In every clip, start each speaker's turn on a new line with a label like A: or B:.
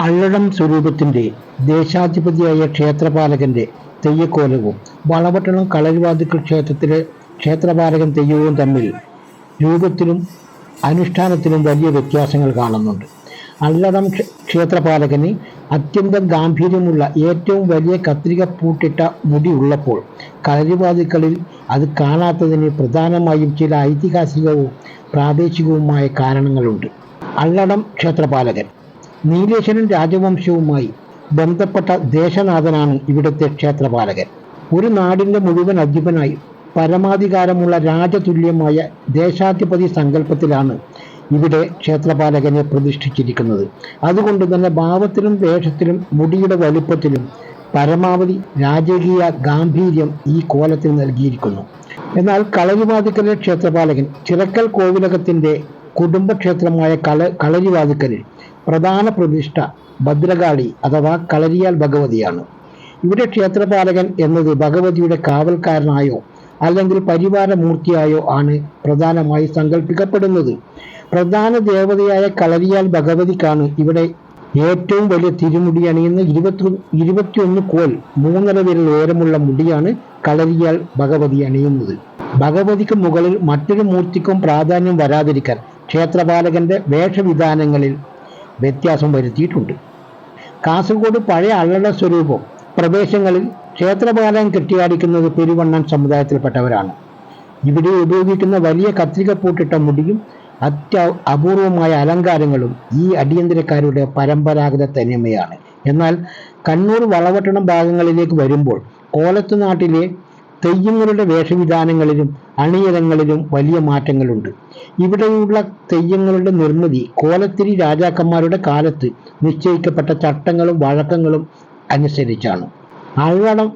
A: അള്ളടം സ്വരൂപത്തിൻ്റെ ദേശാധിപതിയായ ക്ഷേത്രപാലകൻ്റെ തെയ്യക്കോലവും വളപട്ടണം കളരിവാതിൽക്കൽ ക്ഷേത്രത്തിലെ ക്ഷേത്രപാലകൻ തെയ്യവും തമ്മിൽ രൂപത്തിലും അനുഷ്ഠാനത്തിലും വലിയ വ്യത്യാസങ്ങൾ കാണുന്നുണ്ട്. അള്ളടം ക്ഷേത്രപാലകന് അത്യന്തം ഗാംഭീര്യമുള്ള ഏറ്റവും വലിയ കത്രിക പൂട്ടിട്ട മുടി ഉള്ളപ്പോൾ കളരിവാതിൽക്കളിൽ അത് കാണാത്തതിന് പ്രധാനമായും ചില ഐതിഹാസികവും പ്രാദേശികവുമായ കാരണങ്ങളുണ്ട്. അള്ളടം ക്ഷേത്രപാലകൻ നീലേശ്വരൻ രാജവംശവുമായി ബന്ധപ്പെട്ട ദേശനാഥനാണ് ഇവിടുത്തെ ക്ഷേത്രപാലകൻ. ഒരു നാടിൻ്റെ മുഴുവൻ അധിപനായി പരമാധികാരമുള്ള രാജതുല്യമായ ദേശാധിപതി സങ്കല്പത്തിലാണ് ഇവിടെ ക്ഷേത്രപാലകനെ പ്രതിഷ്ഠിച്ചിരിക്കുന്നത്. അതുകൊണ്ട് തന്നെ ഭാവത്തിലും വേഷത്തിലും മുടിയുടെ വലുപ്പത്തിലും പരമാവധി രാജകീയ ഗാംഭീര്യം ഈ കോലത്തിൽ നൽകിയിരിക്കുന്നു. എന്നാൽ കളരിവാതിൽക്കലിലെ ക്ഷേത്രപാലകൻ ചിറക്കൽ കോവിലകത്തിൻ്റെ കുടുംബക്ഷേത്രമായ കളരിവാതിൽക്കലിൽ പ്രധാന പ്രതിഷ്ഠ ഭദ്രകാളി അഥവാ കളരിയാൽ ഭഗവതിയാണ്. ഇവിടെ ക്ഷേത്രപാലകൻ എന്നത് ഭഗവതിയുടെ കാവൽക്കാരനായോ അല്ലെങ്കിൽ പരിവാരമൂർത്തിയായോ ആണ് പ്രധാനമായി സങ്കല്പിക്കപ്പെടുന്നത്. പ്രധാന ദേവതയായ കളരിയാൽ ഭഗവതിക്കാണ് ഇവിടെ ഏറ്റവും വലിയ തിരുമുടി അണിയുന്ന 21 കോൽ 3.5 വിരൽ ഉയരമുള്ള മുടിയാണ് കളരിയാൽ ഭഗവതി അണിയുന്നത്. ഭഗവതിക്ക് മുകളിൽ മറ്റൊരു മൂർത്തിക്കും പ്രാധാന്യം വരാതിരിക്കാൻ ക്ഷേത്രപാലകന്റെ വേഷവിധാനങ്ങളിൽ വ്യത്യാസം വരുത്തിയിട്ടുണ്ട്. കാസർഗോഡ് പഴയ അള്ളട സ്വരൂപം പ്രദേശങ്ങളിൽ ക്ഷേത്രപാലകൻ കെട്ടിയാടിക്കുന്നത് പെരുവണ്ണൻ സമുദായത്തിൽപ്പെട്ടവരാണ്. ഇവിടെ ഉപയോഗിക്കുന്ന വലിയ കത്രിക പൂട്ടിട്ട മുടിയും അപൂർവമായ അലങ്കാരങ്ങളും ഈ അടിയന്തരക്കാരുടെ പരമ്പരാഗത തനിമയാണ്. എന്നാൽ കണ്ണൂർ വളപട്ടണം ഭാഗങ്ങളിലേക്ക് വരുമ്പോൾ കോലത്തുനാട്ടിലെ തെയ്യങ്ങളുടെ വേഷവിധാനങ്ങളിലും അണിയരങ്ങളിലും വലിയ മാറ്റങ്ങളുണ്ട്. ഇവിടെയുള്ള തെയ്യങ്ങളുടെ നിർമ്മിതി കോലത്തിരി രാജാക്കന്മാരുടെ കാലത്ത് നിശ്ചയിക്കപ്പെട്ട ചട്ടങ്ങളും വഴക്കങ്ങളും അനുസരിച്ചാണ്. അള്ളടം,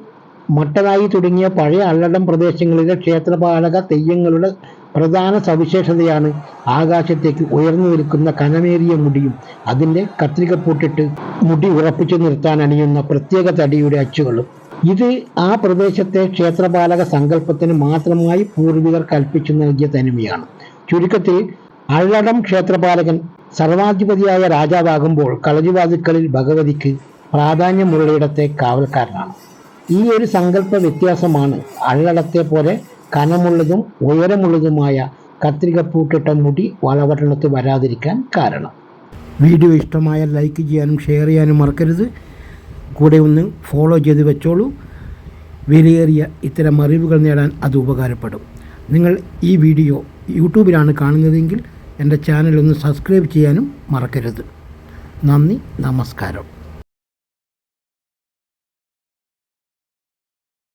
A: മട്ടനായി തുടങ്ങിയ പഴയ അള്ളടം പ്രദേശങ്ങളിലെ ക്ഷേത്രപാലക തെയ്യങ്ങളുടെ പ്രധാന സവിശേഷതയാണ് ആകാശത്തേക്ക് ഉയർന്നു നിൽക്കുന്ന കനമേറിയ മുടിയും അതിൻ്റെ കത്രിക പൂട്ടിട്ട് മുടി ഉറപ്പിച്ചു നിർത്താൻ അണിയുന്ന പ്രത്യേക തടിയുടെ അച്ചുകളും. ഇത് ആ പ്രദേശത്തെ ക്ഷേത്രപാലക സങ്കല്പത്തിന് മാത്രമായി പൂർവികർ കൽപ്പിച്ചു നൽകിയ തനിമയാണ്. ചുരുക്കത്തിൽ അള്ളടം ക്ഷേത്രപാലകൻ സർവാധിപതിയായ രാജാവാകുമ്പോൾ കളരിവാതിൽക്കളിൽ ഭഗവതിക്ക് പ്രാധാന്യമുള്ളയിടത്തെ കാവൽക്കാരനാണ്. ഈ ഒരു സങ്കല്പ വ്യത്യാസമാണ് അള്ളടത്തെ പോലെ കനമുള്ളതും ഉയരമുള്ളതുമായ കത്രിക പൂട്ടിട്ട മുടി വളപട്ടണത്ത് വരാതിരിക്കാൻ കാരണം. വീഡിയോ ഇഷ്ടമായാൽ ലൈക്ക് ചെയ്യാനും ഷെയർ ചെയ്യാനും മറക്കരുത്. കൂടെ ഒന്ന് ഫോളോ ചെയ്ത് വെച്ചോളൂ. വിലയേറിയ ഇത്തരം അറിവുകൾ നേടാൻ അത് ഉപകാരപ്പെടും. നിങ്ങൾ ഈ വീഡിയോ യൂട്യൂബിലാണ് കാണുന്നതെങ്കിൽ എൻ്റെ ചാനൽ ഒന്ന് സബ്സ്ക്രൈബ് ചെയ്യാനും മറക്കരുത്. നന്ദി, നമസ്കാരം.